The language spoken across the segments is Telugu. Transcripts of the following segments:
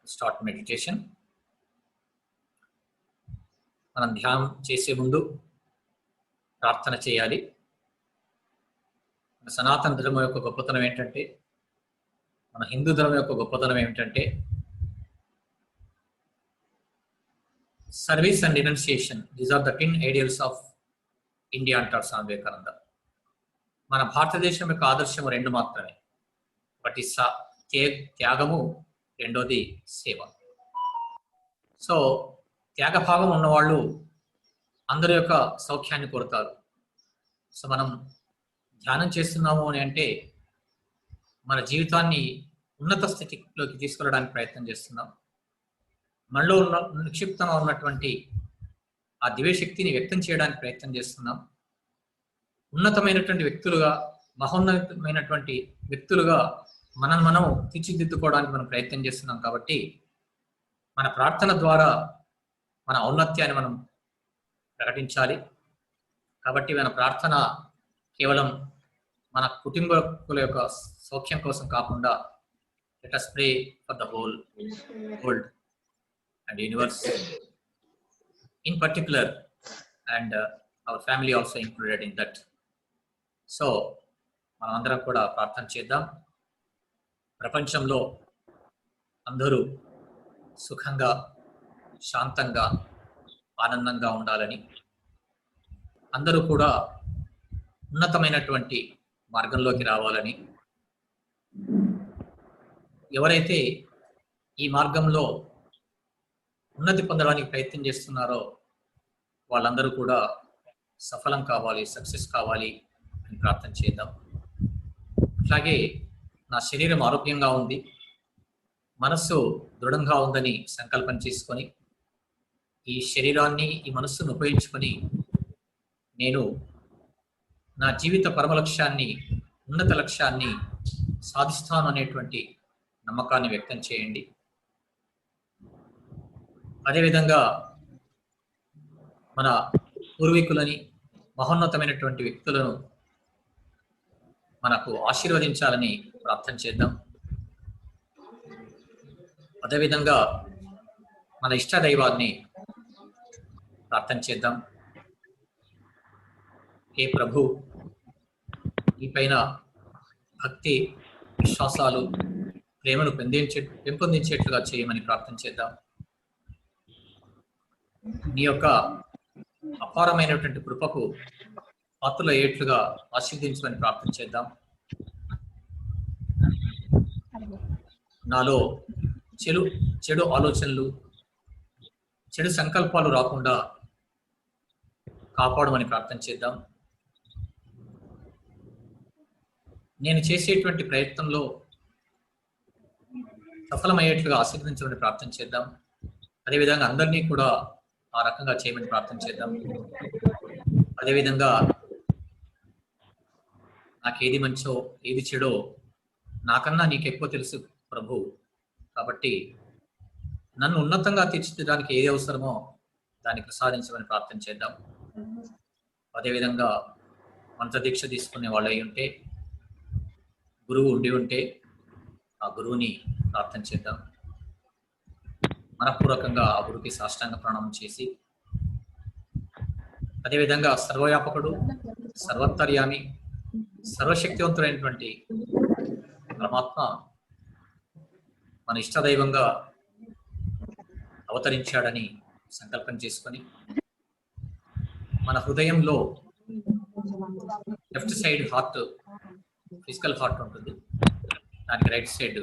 start meditation. మనం ధ్యానం చేసే ముందు ప్రార్థన చేయాలి. మన సనాతన ధర్మం యొక్క గొప్పతనం ఏంటంటే, మన హిందూ ధర్మం యొక్క గొప్పతనం ఏమిటంటే service and renunciation. These are the twin ideals of India అంటారు స్వామి వివేకానంద. మన భారతదేశం యొక్క ఆదర్శం రెండు మాత్రమే, ఒకటి త్యాగము, రెండోది సేవ. సో త్యాగభావం ఉన్నవాళ్ళు అందరి యొక్క సౌఖ్యాన్ని కోరుతారు. సో మనం ధ్యానం చేస్తున్నాము అని అంటే మన జీవితాన్ని ఉన్నత స్థితిలోకి తీసుకెళ్ళడానికి ప్రయత్నం చేస్తున్నాం. మనలో నిక్షిప్తంగా ఉన్నటువంటి ఆ దివ్యశక్తిని వ్యక్తం చేయడానికి ప్రయత్నం చేస్తున్నాం. ఉన్నతమైనటువంటి వ్యక్తులుగా, మహోన్నతమైనటువంటి వ్యక్తులుగా మనం తీర్చిదిద్దుకోవడానికి మనం ప్రయత్నం చేస్తున్నాం. కాబట్టి మన ప్రార్థన ద్వారా మన ఔన్నత్యాన్ని మనం ప్రకటించాలి. కాబట్టి మన ప్రార్థన కేవలం మన కుటుంబకుల యొక్క సౌఖ్యం కోసం కాకుండా, let us pray for the whole world and universe in particular, and our family also included in that. So మనం అందరం కూడా ప్రార్థన చేద్దాం. ప్రపంచంలో అందరూ సుఖంగా, శాంతంగా, ఆనందంగా ఉండాలని, అందరూ కూడా ఉన్నతమైనటువంటి మార్గంలోకి రావాలని, ఎవరైతే ఈ మార్గంలో ఉన్నతి పొందడానికి ప్రయత్నం చేస్తున్నారో వాళ్ళందరూ కూడా సఫలం కావాలి, సక్సెస్ కావాలి అని ప్రార్థన చేద్దాం. అట్లాగే నా శరీరం ఆరోగ్యంగా ఉంది, మనస్సు దృఢంగా ఉందని సంకల్పం చేసుకొని ఈ శరీరాన్ని, ఈ మనస్సును ఉపయోగించుకొని నేను నా జీవిత పరమ లక్ష్యాన్ని, ఉన్నత లక్ష్యాన్ని సాధిస్తాను అనేటువంటి నమ్మకాన్ని వ్యక్తం చేయండి. అదేవిధంగా మన పూర్వీకులని, మహోన్నతమైనటువంటి వ్యక్తులను మనకు ఆశీర్వదించాలని ప్రార్థన చేద్దాం. అదేవిధంగా మన ఇష్ట దైవాన్ని ప్రార్థన చేద్దాం. హే ప్రభు, ఈ పైన భక్తి, విశ్వాసాలు, ప్రేమను పెంపొందించేట్లుగా చేయమని ప్రార్థన చేద్దాం. నీ యొక్క అపారమైనటువంటి కృపకు పాత్రలు అయ్యేట్లుగా ఆశీర్వదించమని ప్రార్థన చేద్దాం. నాలో చెడు ఆలోచనలు, చెడు సంకల్పాలు రాకుండా కాపాడమని ప్రార్థన చేద్దాం. నేను చేసేటువంటి ప్రయత్నంలో సఫలమయ్యేట్లుగా ఆశీర్వదించమని ప్రార్థన చేద్దాం. అదేవిధంగా అందరినీ కూడా ఆ రకంగా చేయమని ప్రార్థన చేద్దాం. అదేవిధంగా నాకేది మంచో, ఏది చెడో నాకన్నా నీకు ఎక్కువ తెలుసు ప్రభు. కాబట్టి నన్ను ఉన్నతంగా తీర్చిదిద్దడానికి ఏది అవసరమో దాన్ని ప్రసాదించమని ప్రార్థన చేద్దాం. అదేవిధంగా మంత్రదీక్ష తీసుకునే వాళ్ళు అయి ఉంటే, గురువు ఉండి ఉంటే ఆ గురువుని ప్రార్థన చేద్దాం. మనపూర్వకంగా ఆ గురువుకి సాష్టాంగ ప్రణామం చేసి, అదేవిధంగా సర్వవ్యాపకుడు, సర్వోత్తర్యామి, సర్వశక్తివంతుడైనటువంటి పరమాత్మ మన ఇష్టదైవంగా అవతరించాడని సంకల్పం చేసుకొని మన హృదయంలో left side heart, physical heart ఉంటుంది, దానికి రైట్ సైడ్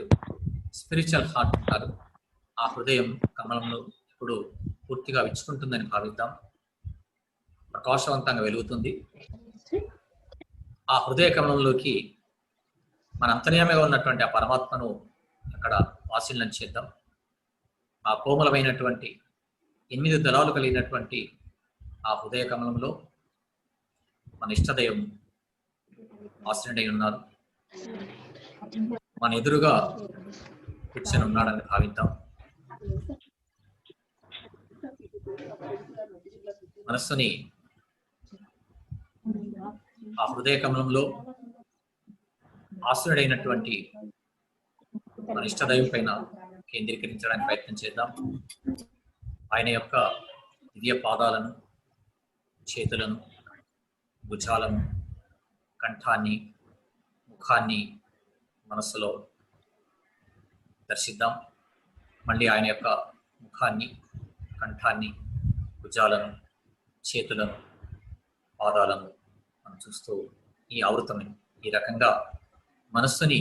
స్పిరిచువల్ హార్ట్ ఉంటారు. ఆ హృదయం కమలంలో ఇప్పుడు పూర్తిగా విచ్చుకుంటుందని భావిద్దాం. ప్రకాశవంతంగా వెలుగుతుంది. ఆ హృదయ కమలంలోకి మన అంతర్యామిగా ఉన్నటువంటి ఆ పరమాత్మను అక్కడ వాసిల్లం చేద్దాం. ఆ కోమలమైనటువంటి 8 దళాలు కలిగినటువంటి ఆ హృదయ కమలంలో మన ఇష్టదైవం ఆశ్రయుడై ఉన్నారు. మన ఎదురుగా కూర్చొని ఉన్నాడని భావిద్దాం. మనస్సుని ఆ హృదయ కమలంలో ఆశ్రయుడైనటువంటి మన ఇష్టదైవం పైన కేంద్రీకరించడానికి ప్రయత్నం చేద్దాం. ఆయన యొక్క దివ్య పాదాలను, చేతులను, భుజాలను, కంఠాన్ని, ముఖాన్ని మనస్సులో దర్శిద్దాం. మళ్ళీ ఆయన యొక్క ముఖాన్ని, కంఠాన్ని, భుజాలను, చేతులను, పాదాలను మనం చూస్తూ ఈ ఆవృతం ఈ రకంగా మనస్సుని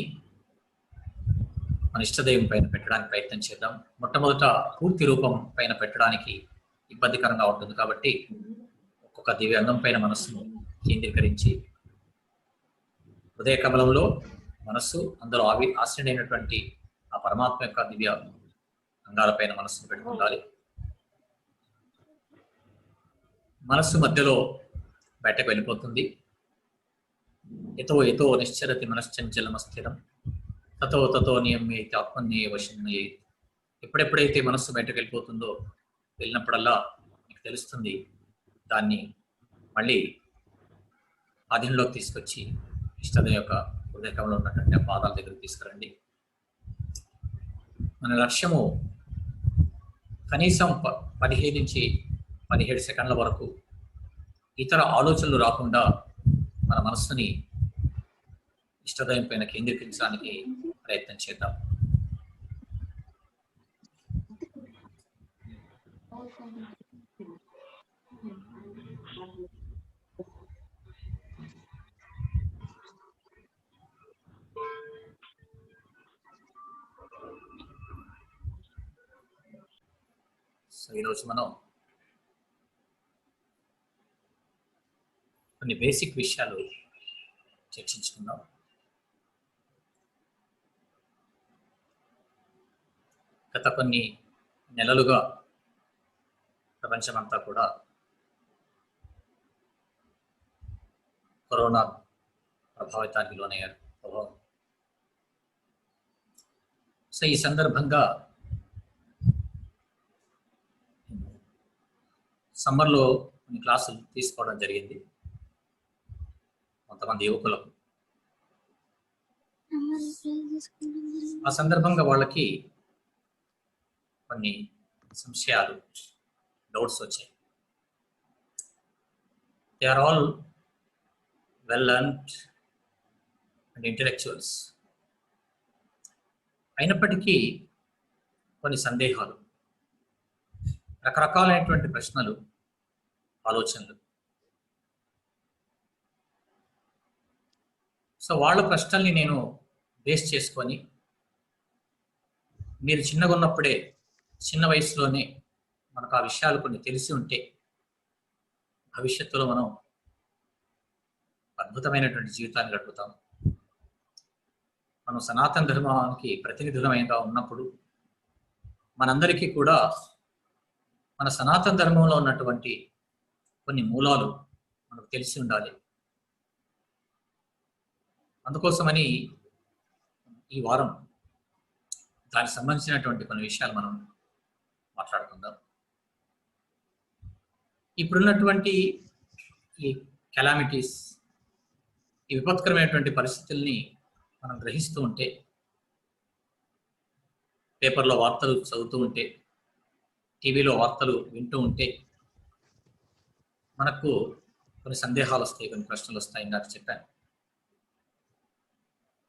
మన ఇష్టదైవం పైన పెట్టడానికి ప్రయత్నం చేద్దాం. మొట్టమొదట పూర్తి రూపం పైన పెట్టడానికి ఇబ్బందికరంగా ఉంటుంది కాబట్టి ఒక్కొక్క దివ్య అంగం పైన మనస్సును కేంద్రీకరించి హృదయ కమలంలో మనస్సు, అందులో ఆశ్రయుడైనటువంటి ఆ పరమాత్మ యొక్క దివ్య అంగాలపైన మనస్సును పెట్టుకుండాలి. మనస్సు మధ్యలో బయటకు వెళ్ళిపోతుంది. ఎతో నిశ్చరతి మనశ్చంచలమస్థిరం తతో తతో నియమ్యేతి ఆత్మన్యేవ వశన్యేత్. ఎప్పుడెప్పుడైతే మనస్సు బయటకు వెళ్ళిపోతుందో, వెళ్ళినప్పుడల్లా మీకు తెలుస్తుంది, దాన్ని మళ్ళీ ఆధీనంలోకి తీసుకొచ్చి ఇష్టదైవం యొక్క హృదయంలో ఉన్నటువంటి పాదాల దగ్గరికి తీసుకురండి. మన లక్ష్యము కనీసం 15 నుంచి 17 సెకండ్ల వరకు ఇతర ఆలోచనలు రాకుండా మన మనస్సుని ఇష్టదైవం పైన కేంద్రీకరించడానికి ప్రయత్నం చేద్దాం. సో ఈరోజు మనం కొన్ని బేసిక్ విషయాలు చర్చించుకుందాం. గత కొన్ని నెలలుగా ప్రపంచమంతా కూడా కరోనా ప్రభావితానికి లోనయ్యారు. సో ఈ సందర్భంగా సమ్మర్లో కొన్ని క్లాసులు తీసుకోవడం జరిగింది కొంతమంది యువకులకు. ఆ సందర్భంగా వాళ్ళకి కొన్ని సంశయాలు, డౌట్స్ వచ్చాయి. They are all well learned and intellectuals. అయినప్పటికీ కొన్ని సందేహాలు, రకరకాలైనటువంటి ప్రశ్నలు, ఆలోచనలు. సో వాళ్ళ ప్రశ్నల్ని నేను బేస్ చేసుకొని, మీరు చిన్నగా ఉన్నప్పుడే, చిన్న వయసులోనే మనకు ఆ విషయాలు కొన్ని తెలిసి ఉంటే భవిష్యత్తులో మనం అద్భుతమైనటువంటి జీవితాన్ని గడుపుతాం. మనం సనాతన ధర్మానికి ప్రతినిధులమైనగా ఉన్నప్పుడు మనందరికీ కూడా మన సనాతన ధర్మంలో ఉన్నటువంటి కొన్ని మూలాలు మనకు తెలిసి ఉండాలి. అందుకోసమని ఈ వారం దానికి సంబంధించినటువంటి కొన్ని విషయాలు మనం మాట్లాడుకుందాం. ఇప్పుడున్నటువంటి ఈ కెలామిటీస్, ఈ విపత్కరమైనటువంటి పరిస్థితుల్ని మనం గ్రహిస్తూ ఉంటే, పేపర్లో వార్తలు చదువుతూ ఉంటే, టీవీలో వార్తలు వింటూ ఉంటే మనకు కొన్ని సందేహాలు వస్తాయి, కొన్ని ప్రశ్నలు వస్తాయి. ఇందాక చెప్పాను,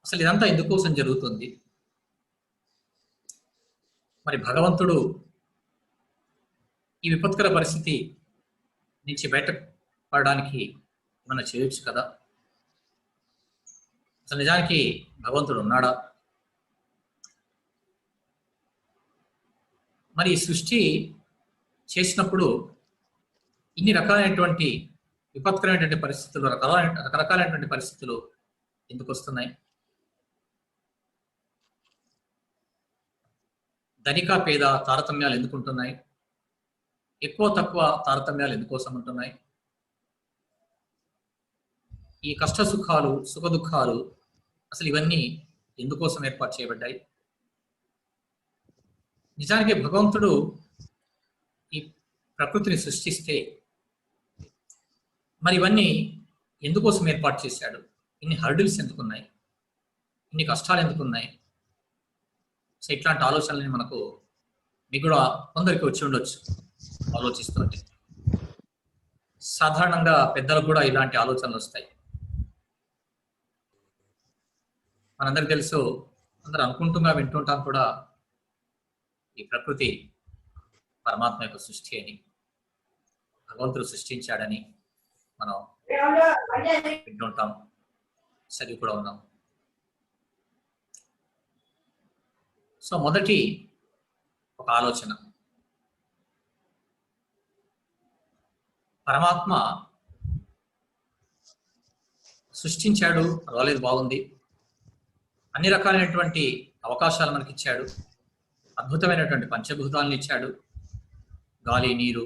అసలు ఇదంతా ఎందుకోసం జరుగుతుంది? మరి భగవంతుడు ఈ విపత్కర పరిస్థితి నుంచి బయటపడడానికి మనం చేయొచ్చు కదా? అసలు నిజానికి భగవంతుడు ఉన్నాడా? మరి ఈ సృష్టి చేసినప్పుడు ఇన్ని రకాలైనటువంటి విపత్కరమైనటువంటి పరిస్థితులు, రకరకాలైనటువంటి పరిస్థితులు ఎందుకు వస్తున్నాయి? ధనిక పేద తారతమ్యాలు ఎందుకు ఉంటున్నాయి? ఎక్కువ తక్కువ తారతమ్యాలు ఎందుకోసం ఉంటున్నాయి? ఈ కష్ట సుఖాలు, సుఖ దుఃఖాలు అసలు ఇవన్నీ ఎందుకోసం ఏర్పాటు చేయబడ్డాయి? నిజానికి భగవంతుడు ఈ ప్రకృతిని సృష్టిస్తే మరి ఇవన్నీ ఎందుకోసం ఏర్పాటు చేశాడు? ఇన్ని హర్డిల్స్ ఎందుకున్నాయి? ఇన్ని కష్టాలు ఎందుకున్నాయి? సో ఇట్లాంటి ఆలోచనలని మీకు కూడా కొందరికి వచ్చి ఉండొచ్చు ఆలోచిస్తుంటే. సాధారణంగా పెద్దలకు కూడా ఇలాంటి ఆలోచనలు వస్తాయి. మనందరికి తెలుసు, అందరూ అనుకుంటున్నా వింటుంటాం కూడా, ఈ ప్రకృతి పరమాత్మ యొక్క సృష్టి అని, భగవంతుడు సృష్టించాడని మనం వింటుంటాం, చదివి కూడా ఉన్నాం. సో మొదటి ఒక ఆలోచన, పరమాత్మ సృష్టించాడు, పర్వాలేదు, బాగుంది, అన్ని రకాలైనటువంటి అవకాశాలు మనకి ఇచ్చాడు, అద్భుతమైనటువంటి పంచభూతాలను ఇచ్చాడు, గాలి, నీరు,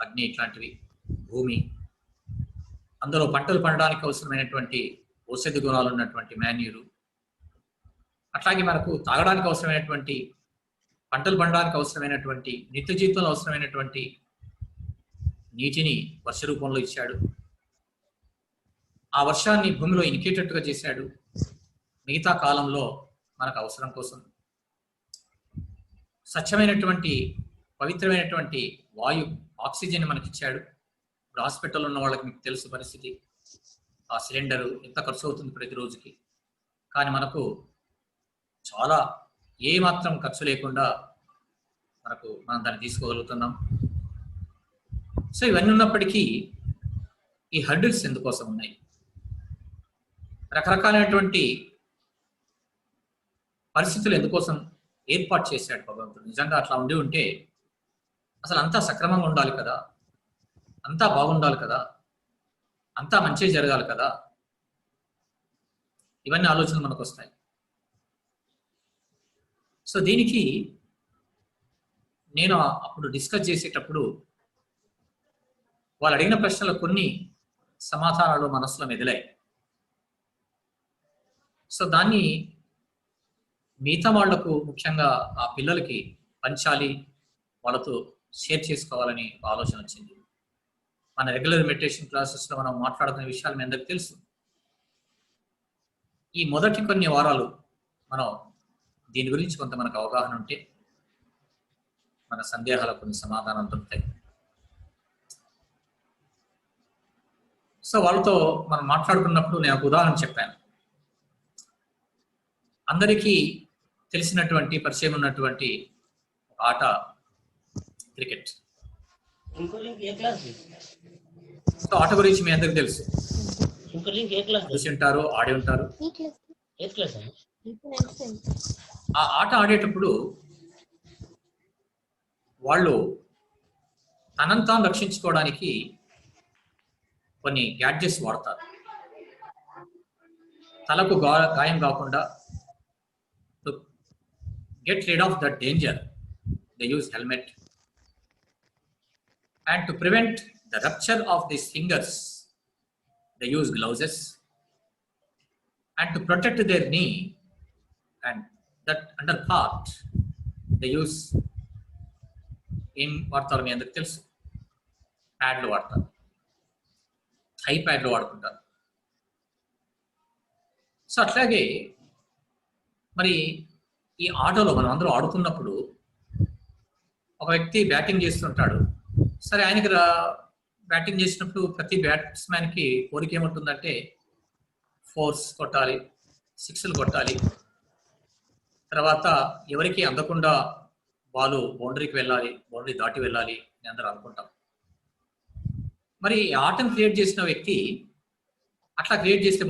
అగ్ని, ఇట్లాంటివి, భూమి, అందులో పంటలు పండడానికి అవసరమైనటువంటి ఔషధి గుణాలు ఉన్నటువంటి మాన్యూరు, అట్లాగే మనకు తాగడానికి అవసరమైనటువంటి, పంటలు పండడానికి అవసరమైనటువంటి, నిత్య జీవితంలో అవసరమైనటువంటి నీటిని వర్ష రూపంలో ఇచ్చాడు. ఆ వర్షాన్ని భూమిలో ఇనికేటట్టుగా చేశాడు. మిగతా కాలంలో మనకు అవసరం కోసం స్వచ్ఛమైనటువంటి, పవిత్రమైనటువంటి వాయు, ఆక్సిజన్ మనకి ఇచ్చాడు. ఇప్పుడు హాస్పిటల్లో ఉన్న వాళ్ళకి మీకు తెలుసు పరిస్థితి, ఆ సిలిండరు ఎంత ఖర్చు అవుతుంది ప్రతిరోజుకి. కానీ మనకు చాలా ఏమాత్రం ఖర్చు లేకుండా మనం దాన్ని తీసుకోగలుగుతున్నాం. సో ఇవన్నీ ఉన్నప్పటికీ ఈ హర్డిల్స్ ఎందుకోసం ఉన్నాయి? రకరకాలైనటువంటి పరిస్థితులు ఎందుకోసం ఏర్పాటు చేశాడు భగవంతుడు? నిజంగా అట్లా ఉండి ఉంటే అసలు అంతా సక్రమంగా ఉండాలి కదా, అంతా బాగుండాలి కదా, అంతా మంచి జరగాలి కదా. ఇవన్నీ ఆలోచనలు మనకు వస్తాయి. సో దీనికి నేను అప్పుడు డిస్కస్ చేసేటప్పుడు వాళ్ళు అడిగిన ప్రశ్నలు కొన్ని సమాధానాలు మనసులో మెదిలాయి. సో దాన్ని మిగతా వాళ్లకు, ముఖ్యంగా ఆ పిల్లలకి పంచాలి, వాళ్ళతో షేర్ చేసుకోవాలని ఆలోచన వచ్చింది. మన రెగ్యులర్ మెడిటేషన్ క్లాసెస్లో మనం మాట్లాడుకునే విషయాలు మీ అందరికీ తెలుసు. ఈ మొదటి కొన్ని వారాలు మనం దీని గురించి కొంత మనకు అవగాహన ఉంటే మన సందేహాలకు కొన్ని సమాధానాలు దొరుకుతాయి. సో వాళ్ళతో మనం మాట్లాడుకున్నప్పుడు నేను ఒక ఉదాహరణ చెప్పాను. అందరికీ తెలిసినటువంటి, పరిచయం ఉన్నటువంటి ఒక ఆట క్రికెట్. సో ఆట గురించి మీ అందరికీ తెలుసు, చూసి ఉంటారు, ఆడి ఉంటారు. ఆ ఆట ఆడేటప్పుడు వాళ్ళు తనంతా రక్షించుకోవడానికి కొన్ని గ్యాడ్జెట్స్ వాడతారు. తలకు గాయం కాకుండా, to get rid of that danger, they use helmet. And to prevent the rupture of these fingers, they use gloves. And to protect their knee and that under part, they use వాడతారు. మీ అందరికి తెలుసు, ప్యాడ్లు వాడతారు, థై ప్యాడ్లు వాడుకుంటారు. సో అట్లాగే మరి ఈ ఆటలో మనం అందరూ ఆడుతున్నప్పుడు ఒక వ్యక్తి బ్యాటింగ్ చేస్తుంటాడు. సరే, ఆయనకి బ్యాటింగ్ చేసినప్పుడు ప్రతి బ్యాట్స్మెన్కి కోరిక ఏముంటుందంటే ఫోర్స్ కొట్టాలి, సిక్స్లు కొట్టాలి, తర్వాత ఎవరికి అందకుండా బాలు బౌండరీకి వెళ్ళాలి, బౌండరీ దాటి వెళ్ళాలి అని అందరూ అనుకుంటాం. మరి ఆటను క్రియేట్ చేసిన వ్యక్తి అట్లా క్రియేట్ చేస్తే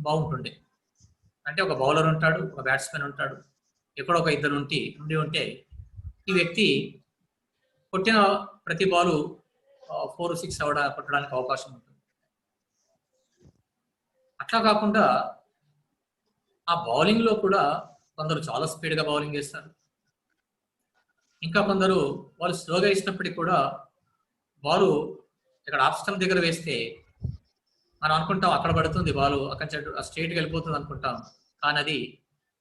బాగుంటుండే. అంటే ఒక బౌలర్ ఉంటాడు, ఒక బ్యాట్స్మెన్ ఉంటాడు, ఎక్కడో ఒక ఇద్దరు ఉండి ఉంటే ఈ వ్యక్తి కొట్టిన ప్రతి బాలు 4-6 కొట్టడానికి అవకాశం ఉంటుంది. అట్లా కాకుండా ఆ బౌలింగ్ లో కూడా కొందరు చాలా స్పీడ్గా బౌలింగ్ చేస్తారు, ఇంకా కొందరు వాళ్ళు స్లోగా వేసినప్పటికీ కూడా బాలు ఇక్కడ ఆఫ్ స్టంప్ దగ్గర వేస్తే మనం అనుకుంటాం అక్కడ పడుతుంది బాలు, అక్కడ స్ట్రైట్గా వెళ్ళిపోతుంది అనుకుంటాం, కానీ అది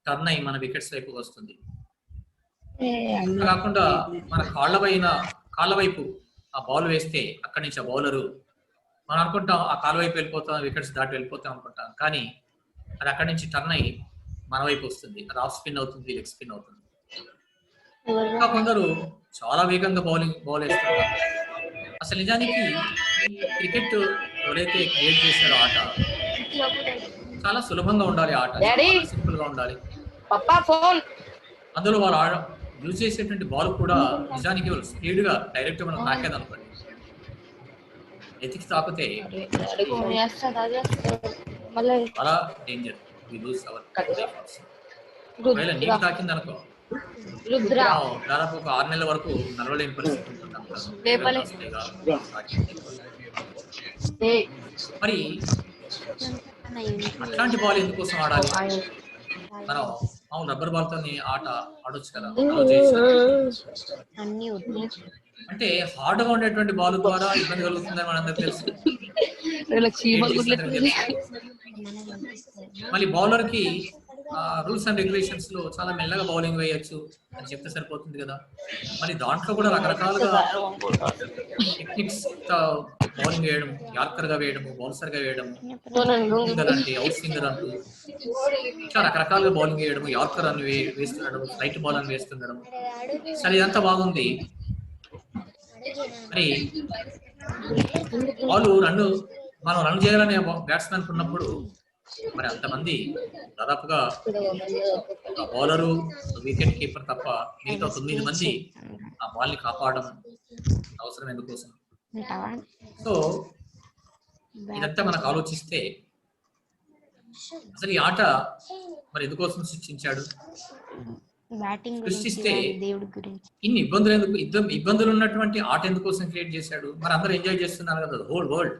టర్న్ అయ్యి మన వికెట్స్ వైపు వస్తుంది. కాకుండా మన కాళ్ళ వైపు ఆ బాల్ వేస్తే అక్కడి నుంచి ఆ బౌలరు మనం అనుకుంటాం ఆ కాళ్ళ వైపు వెళ్ళిపోతాం, వికెట్స్ దాటి వెళ్ళిపోతాం అనుకుంటాం, కానీ అది అక్కడి నుంచి టర్న్ అయ్యి మన వైపు వస్తుంది. అది ఆఫ్ స్పిన్ అవుతుంది, లెగ్ స్పిన్ అవుతుంది. ఇంకా కొందరు చాలా వేగంగా బౌల్ వేస్తుంటారు. అసలు నిజానికి ఈ క్రికెట్ ఎవరైతే క్రియేట్ చేశారో ఆట చాలా సులభంగా ఉండాలి. ఆట చాలా సింపుల్ గా ఉండాలి. అందులో వాళ్ళు యూజ్ చేసేటువంటి బాల్ కూడా నిజానికి స్పీడ్ గా డైరెక్ట్ మనం తాకేది అనుకోండి, ఎతికి తాకితే చాలా danger. We lose our life. ఒకవేళ నీకు తాకింది అనుకో, దాదాపు ఒక 6 నెలల వరకు నడవలేని పరిస్థితి ఉంటుంది. మరి అట్లాంటి బాల్ ఎందుకోసం ఆడాలి? మనం రబ్బర్ బాల్ తో ఆట ఆడొచ్చు కదా. అంటే హార్డ్ గా ఉండేటువంటి బాల్ ద్వారా ఇబ్బంది కలుగుతుందని మనందరికి తెలుసు. మళ్ళీ బౌలర్ కి రూల్స్ అండ్ రెగ్యులేషన్స్ లో చాలా మెల్లగా బౌలింగ్ వేయొచ్చు అని చెప్తే సరిపోతుంది కదా. మరి దాంట్లో కూడా రకరకాలుగా టెక్నిక్స్ బౌలింగ్ వేయడం, యార్కర్ గా వేయడము, బౌన్సర్ గా వేయడము, సింగర్ అంటే అవుట్ సింగర్ అంటూ ఇట్లా రకరకాలుగా బౌలింగ్ వేయడము, యార్కర్ అని వేస్తుండడం, ఫ్లైట్ బాల్ అని వేస్తుండడం. సరే, ఇదంతా బాగుంది. మరి బాల్ మనం రన్ చేయాలనే బ్యాట్స్మెన్ ఉన్నప్పుడు మరి అంతమంది దాదాపుగా బౌలరు, వికెట్ కీపర్ తప్ప మిగతా 9 మంది ఆ బాల్ ని కాపాడడం అవసరం ఎందుకోసం? సో ఇదంతా మనకు ఆలోచిస్తే అసలు ఈ ఆట మరి ఎందుకోసం సృష్టించాడు? సృష్టిస్తే ఇన్ని ఇబ్బందులు ఉన్నటువంటి ఆట ఎందుకోసం క్రియేట్ చేశాడు? మరి అందరూ ఎంజాయ్ చేస్తున్నారు కదా, హోల్ వరల్డ్.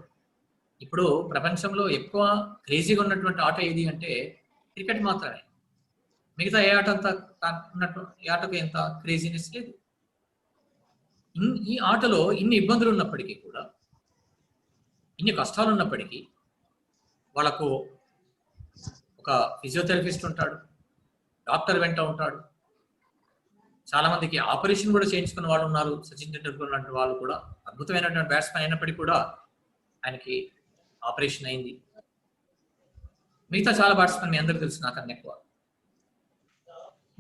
ఇప్పుడు ప్రపంచంలో ఎక్కువ క్రేజీగా ఉన్నటువంటి ఆట ఏది అంటే క్రికెట్ మాత్రమే. మిగతా ఏ ఆట అంతా ఏ ఆటకు ఎంత క్రేజీనెస్ లేదు. ఈ ఆటలో ఇన్ని ఇబ్బందులు ఉన్నప్పటికీ కూడా, ఇన్ని కష్టాలు ఉన్నప్పటికీ వాళ్ళకు ఒక ఫిజియోథెరపిస్ట్ ఉంటాడు, డాక్టర్ వెంట ఉంటాడు. చాలా మందికి ఆపరేషన్ కూడా చేయించుకున్న వాళ్ళు ఉన్నారు. సచిన్ టెండూల్కర్ లాంటి వాళ్ళు కూడా అద్భుతమైనటువంటి బ్యాట్స్మెన్ అయినప్పటికీ కూడా ఆయనకి ఆపరేషన్ అయింది. మిగతా చాలా బ్యాట్స్మెన్ మీ అందరికీ తెలుసు, నాకన్నా ఎక్కువ.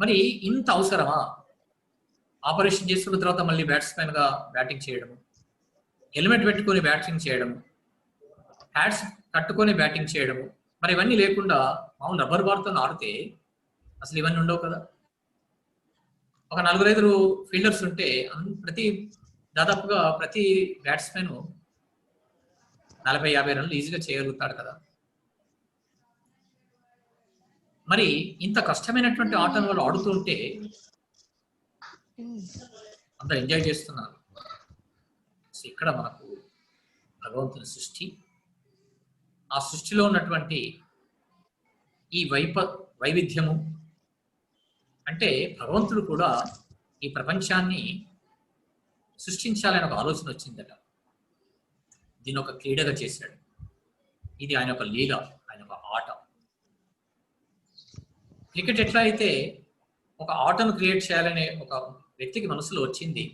మరి ఇంత అవసరమా? ఆపరేషన్ చేసుకున్న తర్వాత మళ్ళీ బ్యాట్స్మెన్ గా బ్యాటింగ్ చేయడము, హెల్మెట్ పెట్టుకొని బ్యాటింగ్ చేయడము, హ్యాట్స్ కట్టుకొని బ్యాటింగ్ చేయడము. మరి ఇవన్నీ లేకుండా మామూలు రబ్బర్ బాల్ తో ఆడితే అసలు ఇవన్నీ ఉండవు కదా. ఒక 4-5 ఫీల్డర్స్ ఉంటే దాదాపుగా ప్రతి బ్యాట్స్మెన్ 40-50 రన్లు ఈజీగా చేయగలుగుతాడు కదా. మరి ఇంత కష్టమైనటువంటి ఆటను వాళ్ళు ఆడుతుంటే అంత ఎంజాయ్ చేస్తున్నారు. ఇక్కడ మనకు భగవంతుని సృష్టి, ఆ సృష్టిలో ఉన్నటువంటి ఈ వైవిధ్యము, అంటే భగవంతుడు కూడా ఈ ప్రపంచాన్ని సృష్టించాలని ఒక ఆలోచన వచ్చిందట. దీని ఒక క్రీడగా చేశాడు. ఇది ఆయన ఒక లీల, ఆయన ఒక ఆట. క్రికెట్ ఎట్లా అయితే ఒక ఆటను క్రియేట్ చేయాలనే ఒక వ్యక్తికి మనసులో వచ్చింది,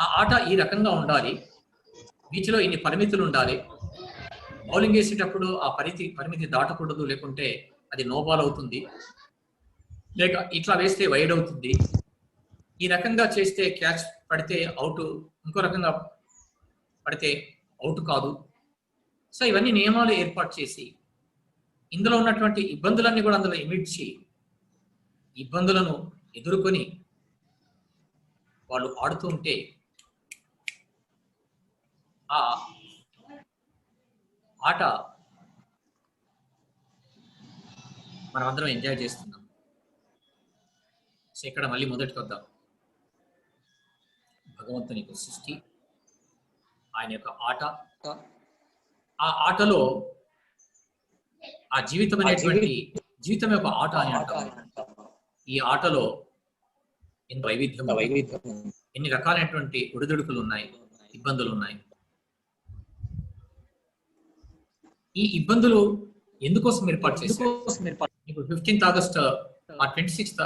ఆ ఆట ఈ రకంగా ఉండాలి, వీటిలో ఇన్ని పరిమితులు ఉండాలి, బౌలింగ్ వేసేటప్పుడు ఆ పరిమితి దాటకూడదు, లేకుంటే అది నో బాల్ అవుతుంది, లేక ఇట్లా వేస్తే వైడ్ అవుతుంది, ఈ రకంగా చేస్తే క్యాచ్ పడితే అవుట్, ఇంకో రకంగా పడితే అవుట్ కాదు. సో ఇవన్నీ నియమాలు ఏర్పాటు చేసి ఇందులో ఉన్నటువంటి ఇబ్బందులన్నీ కూడా అందులో ఇమిడ్చి ఇబ్బందులను ఎదుర్కొని వాళ్ళు ఆడుతూ ఉంటే ఆ ఆట మనమందరం ఎంజాయ్ చేస్తున్నాం. సో ఇక్కడ మళ్ళీ మొదటికి వద్దాం. భగవంతుని యొక్క సృష్టి, ఆయన యొక్క ఆట, ఆ ఆటలో ఆ జీవితం అనేటువంటి జీవితం యొక్క ఆట అని అంటాం. ఈ ఆటలో ఎన్ని వైవిధ్యం, ఎన్ని రకాలైనటువంటి ఒడిదుడుకులు ఉన్నాయి, ఇబ్బందులు ఉన్నాయి. ఈ ఇబ్బందులు ఎందుకోసం ఏర్పాటు చేశారు? 15th August or 26th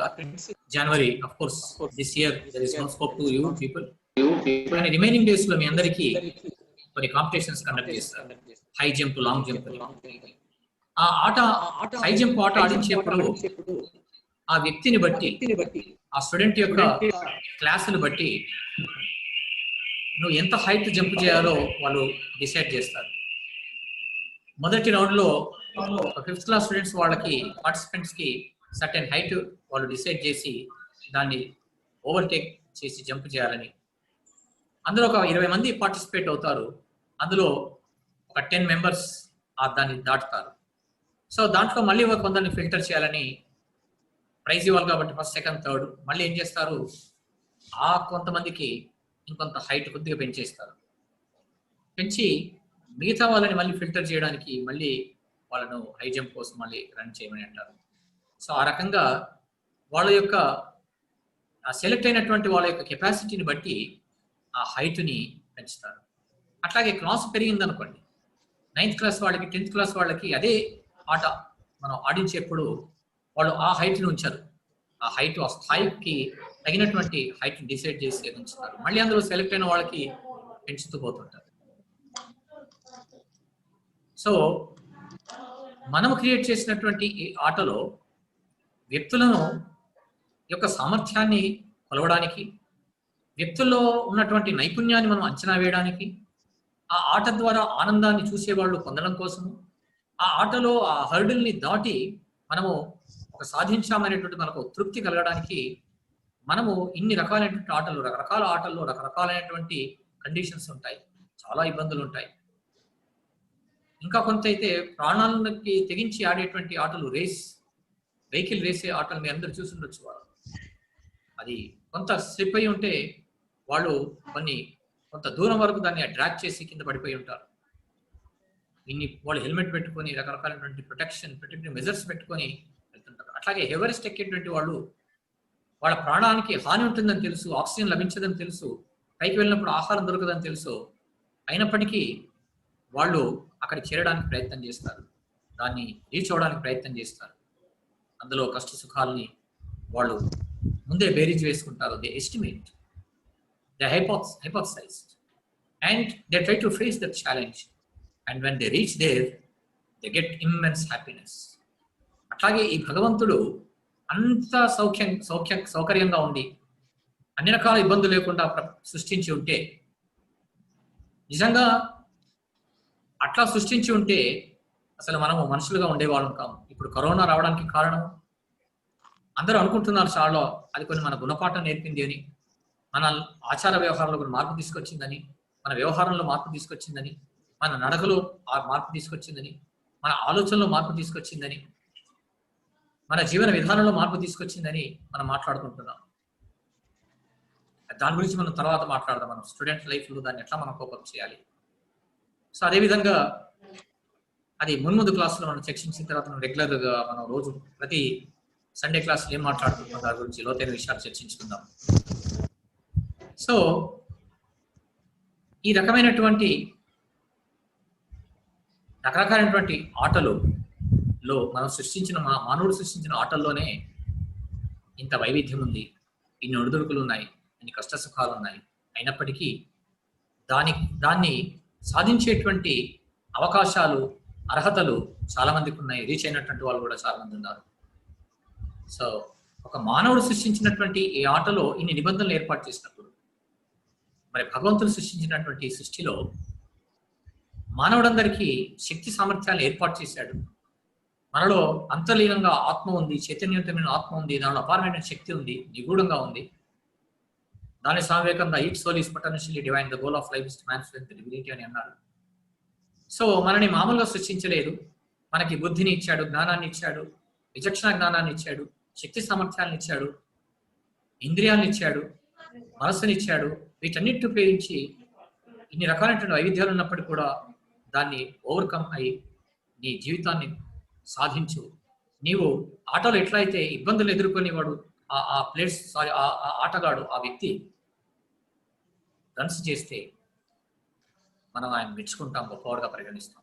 January, of course, this year there is no scope to you people. And remaining days లో మీ అందరికీ కొన్ని కాంపిటీషన్స్ కండక్ట్ చేస్తారు. High jump, long jump. ఆ ఆట, హై జంప్ ఆట ఆడించేప్పుడు ఆ వ్యక్తిని బట్టి, ఆ స్టూడెంట్ యొక్క క్లాసును బట్టి నువ్వు ఎంత హైట్ జంప్ చేయాలో వాళ్ళు డిసైడ్ చేస్తారు. మొదటి రౌండ్లో 5th క్లాస్ స్టూడెంట్స్ వాళ్ళకి పార్టిసిపెంట్స్కి సర్టెన్ హైట్ వాళ్ళు డిసైడ్ చేసి దాన్ని ఓవర్టేక్ చేసి జంప్ చేయాలని. అందులో ఒక 20 మంది పార్టిసిపేట్ అవుతారు. అందులో ఒక 10 మెంబర్స్ దాన్ని దాటుతారు. సో దాంట్లో మళ్ళీ ఒక కొందరిని ఫిల్టర్ చేయాలని ప్రైజ్ ఇవ్వాలి కాబట్టి ఫస్ట్, సెకండ్, థర్డ్ మళ్ళీ ఏం చేస్తారు, ఆ కొంతమందికి ఇంకొంత హైట్ కొద్దిగా పెంచేస్తారు. పెంచి మిగతా వాళ్ళని మళ్ళీ ఫిల్టర్ చేయడానికి మళ్ళీ వాళ్ళను హై జంప్ కోసం మళ్ళీ రన్ చేయమని అంటారు. సో ఆ రకంగా వాళ్ళ యొక్క సెలెక్ట్ అయినటువంటి వాళ్ళ యొక్క కెపాసిటీని బట్టి ఆ హైట్ని పెంచుతారు. అట్లాగే క్లాస్ పెరిగిందనుకోండి, 9th క్లాస్ వాళ్ళకి 10th క్లాస్ వాళ్ళకి అదే ఆట మనం ఆడించేప్పుడు వాళ్ళు ఆ హైట్ని ఉంచారు. ఆ హైట్ ఆ స్థాయికి తగినటువంటి హైట్ని డిసైడ్ చేసి ఉంచుతారు. మళ్ళీ అందులో సెలెక్ట్ అయిన వాళ్ళకి పెంచుతూ పోతుంటారు. సో మనము క్రియేట్ చేసినటువంటి ఈ ఆటలో వ్యక్తులను యొక్క సామర్థ్యాన్ని కొలవడానికి, వ్యక్తుల్లో ఉన్నటువంటి నైపుణ్యాన్ని మనం అంచనా వేయడానికి, ఆ ఆట ద్వారా ఆనందాన్ని చూసేవాళ్ళు పొందడం కోసము, ఆ ఆటలో ఆ హర్డిల్ని దాటి మనము ఒక సాధించామనేటువంటి మనకు తృప్తి కలగడానికి మనము ఇన్ని రకాలైనటువంటి ఆటలు, రకరకాల ఆటల్లో రకరకాలైనటువంటి కండిషన్స్ ఉంటాయి, చాలా ఇబ్బందులు ఉంటాయి. ఇంకా కొంత అయితే ప్రాణాలకి తెగించి ఆడేటువంటి ఆటలు, వెహికల్ రేసే ఆటలు మీ అందరూ చూసుండొచ్చు. అది కొంత స్లిప్ అయి ఉంటే వాళ్ళు కొంత దూరం వరకు దాన్ని డ్రాగ్ చేసి కింద పడిపోయి ఉంటారు. వాళ్ళు హెల్మెట్ పెట్టుకొని రకరకాలైనటువంటి ప్రొటెక్టివ్ మెజర్స్ పెట్టుకొని వెళ్తుంటారు. అట్లాగే ఎవరెస్ట్ ఎక్కేటువంటి వాళ్ళు వాళ్ళ ప్రాణానికి హాని ఉంటుందని తెలుసు, ఆక్సిజన్ లభించదని తెలుసు, పైకి వెళ్ళినప్పుడు ఆహారం దొరకదని తెలుసు, అయినప్పటికీ వాళ్ళు అక్కడ చేరడానికి ప్రయత్నం చేస్తారు, దాన్ని రీచ్ అవడానికి ప్రయత్నం చేస్తారు. అందులో కష్ట సుఖాలని వాళ్ళు ముందే బేరీజ్ వేసుకుంటారు. They estimate, they hypothesized and they try to face that challenge, and when they reach there they get immense happiness. అట్లాగే ఈ భగవంతుడు అంత సౌకర్యంగా ఉండి అన్ని రకాల ఇబ్బందులు లేకుండా సృష్టించి ఉంటే, నిజంగా అట్లా సృష్టించి ఉంటే అసలు మనము మనుషులుగా ఉండేవాళ్ళం కాము. ఇప్పుడు కరోనా రావడానికి కారణం అందరూ అనుకుంటున్నారు చాలా, అది కొన్ని మన గుణపాఠం నేర్పింది అని, మన ఆచార వ్యవహారంలో కొన్ని మార్పు తీసుకొచ్చిందని, మన వ్యవహారంలో మార్పు తీసుకొచ్చిందని, మన నడకలో మార్పు తీసుకొచ్చిందని, మన ఆలోచనలో మార్పు తీసుకొచ్చిందని, మన జీవన విధానంలో మార్పు తీసుకొచ్చిందని మనం మాట్లాడుకుంటున్నాం. దాని గురించి మనం తర్వాత మాట్లాడదాం. మనం స్టూడెంట్ లైఫ్లో దాన్ని ఎట్లా మనం కోపప్ చేయాలి. సో అదేవిధంగా అది ముందు క్లాసులో మనం చర్చించిన తర్వాత మనం రెగ్యులర్గా మనం రోజు ప్రతి సండే క్లాసులో ఏం మాట్లాడుకుంటున్నాం దాని గురించి లోతైన విషయాలు చర్చించుకుందాం. సో ఈ రకమైనటువంటి రకరకాలైనటువంటి ఆటలలో మనం మానవుడు సృష్టించిన ఆటల్లోనే ఇంత వైవిధ్యం ఉంది, ఇన్ని ఒడిదుడుకులు ఉన్నాయి, ఇన్ని కష్ట సుఖాలు ఉన్నాయి. అయినప్పటికీ దాన్ని సాధించేటువంటి అవకాశాలు, అర్హతలు చాలా మందికి ఉన్నాయి. రీచ్ అయినటువంటి వాళ్ళు కూడా చాలా మంది ఉన్నారు. సో ఒక మానవుడు సృష్టించినటువంటి ఈ ఆటలో ఇన్ని నిబంధనలు ఏర్పాటు చేసినప్పుడు, మరి భగవంతుడు సృష్టించినటువంటి సృష్టిలో మానవుడందరికీ శక్తి సామర్థ్యాలు ఏర్పాటు చేశాడు. మనలో అంతర్లీనంగా ఆత్మ ఉంది, చైతన్యవంతమైన ఆత్మ ఉంది, దానిలో అపారమైన శక్తి ఉంది, నిగూఢంగా ఉంది. దాని సావేకంగా each soul is potentially divine, the goal of life is to manifest the divinity అని అన్నారు. సో మనని మామూలుగా సృష్టించలేదు, మనకి బుద్ధిని ఇచ్చాడు, జ్ఞానాన్ని ఇచ్చాడు, విచక్షణ జ్ఞానాన్ని ఇచ్చాడు, శక్తి సామర్థ్యాలను ఇచ్చాడు, ఇంద్రియాలను ఇచ్చాడు, మనస్సుని ఇచ్చాడు. వీటన్నిటిని ఉపయోగించి ఇన్ని రకాలైనటువంటి వైవిధ్యాలు ఉన్నప్పటికీ కూడా దాన్ని ఓవర్కమ్ అయి నీ జీవితాన్ని సాధించు. నీవు ఆటలో ఎట్లయితే ఇబ్బందులు ఎదుర్కొని వాడు ఆ ఆటగాడు, ఆ వ్యక్తి రన్స్ చేస్తే మనం ఆయన మెచ్చుకుంటాం, గొప్పవాడుగా పరిగణిస్తాం.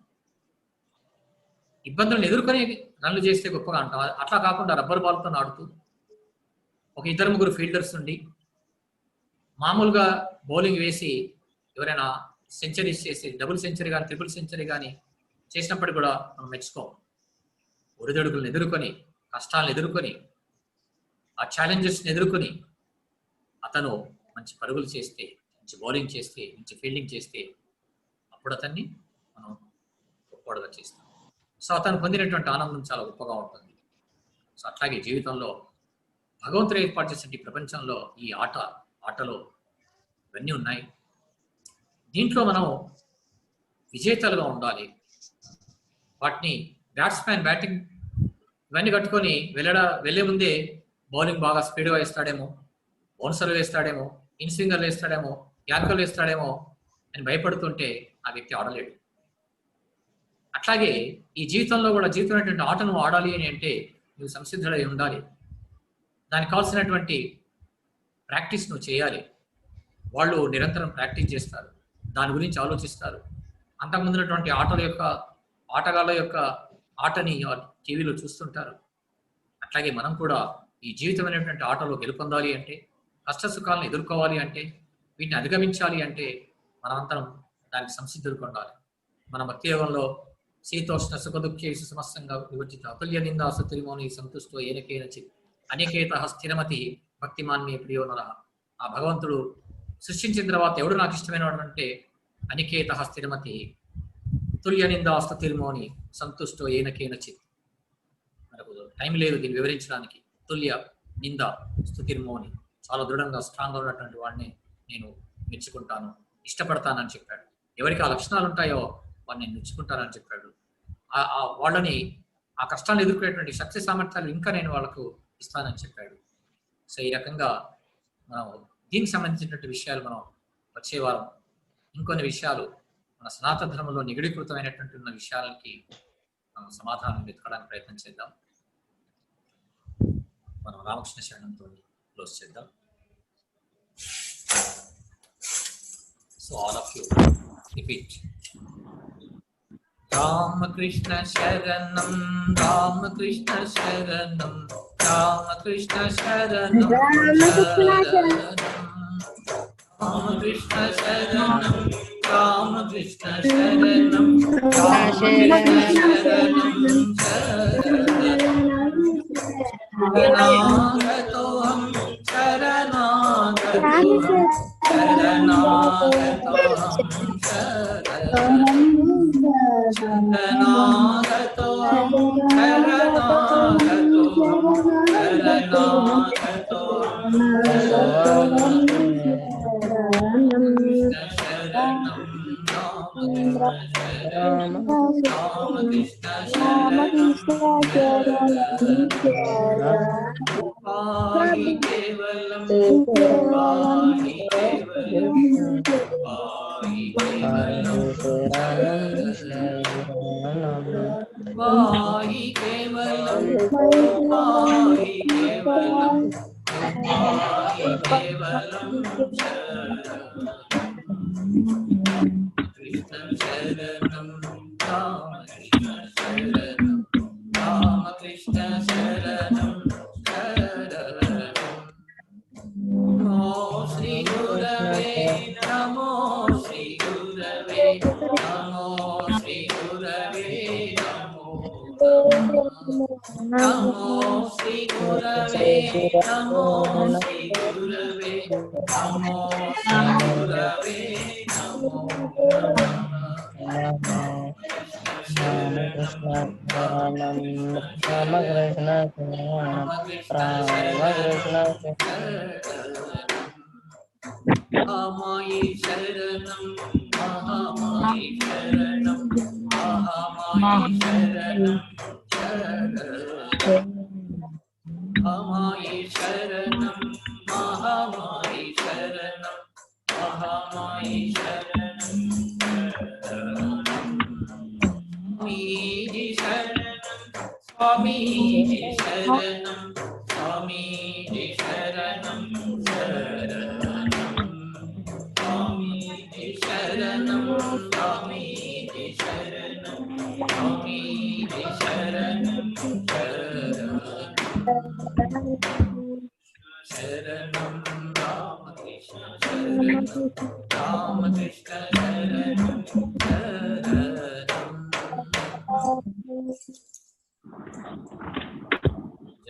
ఇబ్బందులను ఎదుర్కొని రన్లు చేస్తే గొప్పగా అంటాం. అట్లా కాకుండా రబ్బర్ బాల్తో ఆడుతూ ఒక 2-3 ఫీల్డర్స్ ఉండి మామూలుగా బౌలింగ్ వేసి ఎవరైనా సెంచరీస్ చేసి డబుల్ సెంచరీ కానీ ట్రిపుల్ సెంచరీ కానీ చేసినప్పటికీ కూడా మనం మెచ్చుకోం. ఒడిదొడుకులను ఎదుర్కొని, కష్టాలను ఎదుర్కొని ఆ ఛాలెంజెస్ని ఎదుర్కొని అతను మంచి పరుగులు చేస్తే, మంచి బౌలింగ్ చేస్తే, మంచి ఫీల్డింగ్ చేస్తే అప్పుడు అతన్ని మనం గొప్పవాడుగా చేస్తాం. సో అతను పొందినటువంటి ఆనందం చాలా గొప్పగా ఉంటుంది. సో అట్లాగే జీవితంలో భగవంతుడు ఏర్పాటు చేసిన ఈ ప్రపంచంలో ఈ ఆటలో ఇవన్నీ ఉన్నాయి. దీంట్లో మనం విజేతలుగా ఉండాలి. వాటిని బ్యాటింగ్ ఇవన్నీ కట్టుకొని వెళ్ళే ముందే బౌలింగ్ బాగా స్పీడ్గా వేస్తాడేమో, బౌన్సర్లు వేస్తాడేమో, ఇన్ స్వింగర్లు వేస్తాడేమో, యార్కర్లు వేస్తాడేమో అని భయపడుతుంటే ఆ వ్యక్తి ఆడలేడు. అట్లాగే ఈ జీవితంలో కూడా జీవితమైనటువంటి ఆటను ఆడాలి అని అంటే నువ్వు సంసిద్ధుడై ఉండాలి. దానికి కావాల్సినటువంటి ప్రాక్టీస్ నువ్వు చేయాలి. వాళ్ళు నిరంతరం ప్రాక్టీస్ చేస్తారు, దాని గురించి ఆలోచిస్తారు. అంతకుముందున్నటువంటి ఆటగాళ్ళ యొక్క ఆటని టీవీలో చూస్తుంటారు. అట్లాగే మనం కూడా ఈ జీవితమైనటువంటి ఆటలో గెలుపొందాలి అంటే, కష్ట సుఖాలను ఎదుర్కోవాలి అంటే, వీటిని అధిగమించాలి అంటే మనమంతరం దానికి సంసిద్ధులు ఉండాలి. మన భక్తి యోగంలో శీతోష్ణ సుఖ దుఃఖేషు సమస్తంగా వివర్జిత అతుల్య నిందా సుతిరిమోని సంతుష్టో ఏనకేన చిత్ అనేకేత స్థిరమతి భక్తిమాన్మే ప్రియో నరః. ఆ భగవంతుడు సృష్టించిన తర్వాత ఎవడు నాకు ఇష్టమైన వాడు అంటే అనికేత స్థిరమతి తుల్య నిందా స్తుతిర్మోని సంతుష్టో ఏనకేన చిత్. మనకు టైం లేదు దీన్ని వివరించడానికి. తుల్య నింద స్తుతిర్మోని, చాలా దృఢంగా స్ట్రాంగ్గా ఉన్నటువంటి వాడిని నేను మెచ్చుకుంటాను, ఇష్టపడతానని చెప్పాడు. ఎవరికి ఆ లక్షణాలు ఉంటాయో వాడిని నేను మెచ్చుకుంటానని చెప్పాడు. వాళ్ళని ఆ కష్టాలు ఎదుర్కొనేటువంటి శక్తి సామర్థ్యాలు ఇంకా నేను వాళ్ళకు ఇస్తానని చెప్పాడు. సో ఈ రకంగా మనం దీనికి సంబంధించినటువంటి విషయాలు మనం వచ్చే వారం ఇంకొన్ని విషయాలు మన సనాతన ధర్మంలో నిగడీకృతమైనటువంటి ఉన్న విషయాలకి మనం సమాధానం వెతకడానికి ప్రయత్నం చేద్దాం. మనం రామకృష్ణ శరణంతో క్లోజ్ చేద్దాం. So all of you repeat. Ramakrishna శరణం రామకృష్ణ శరణం రామకృష్ణ శరణం రామకృష్ణ శరణం రామకృష్ణ శరణం శరణాగతోహం శరణాగతోహం శరణాగతోహం శరణాగతోహం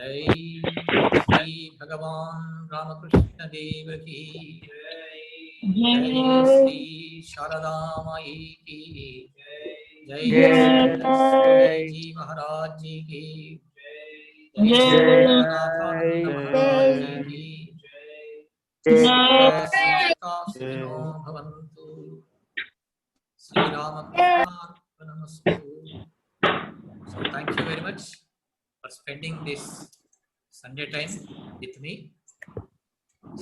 जय श्री भगवान रामकृष्ण देव की जय श्री शारदा माई की जय जय जी महाराज जी की जय जगन्नाथानंद महाराज जी की श्रीनो भवन्तु Shri रामकृष्णार्पणमस्तु. So thank you very much for spending this Sunday time with me.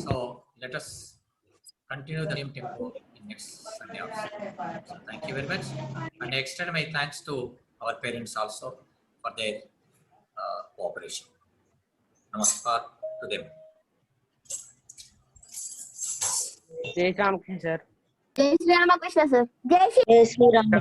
So let us continue the same tempo in next Sunday also. So thank you very much, and I extend my thanks to our parents also for their cooperation. Namaskar to them. जय श्री रामकृष्ण सर. जय श्री रामकृष्ण सर. जय श्री राम.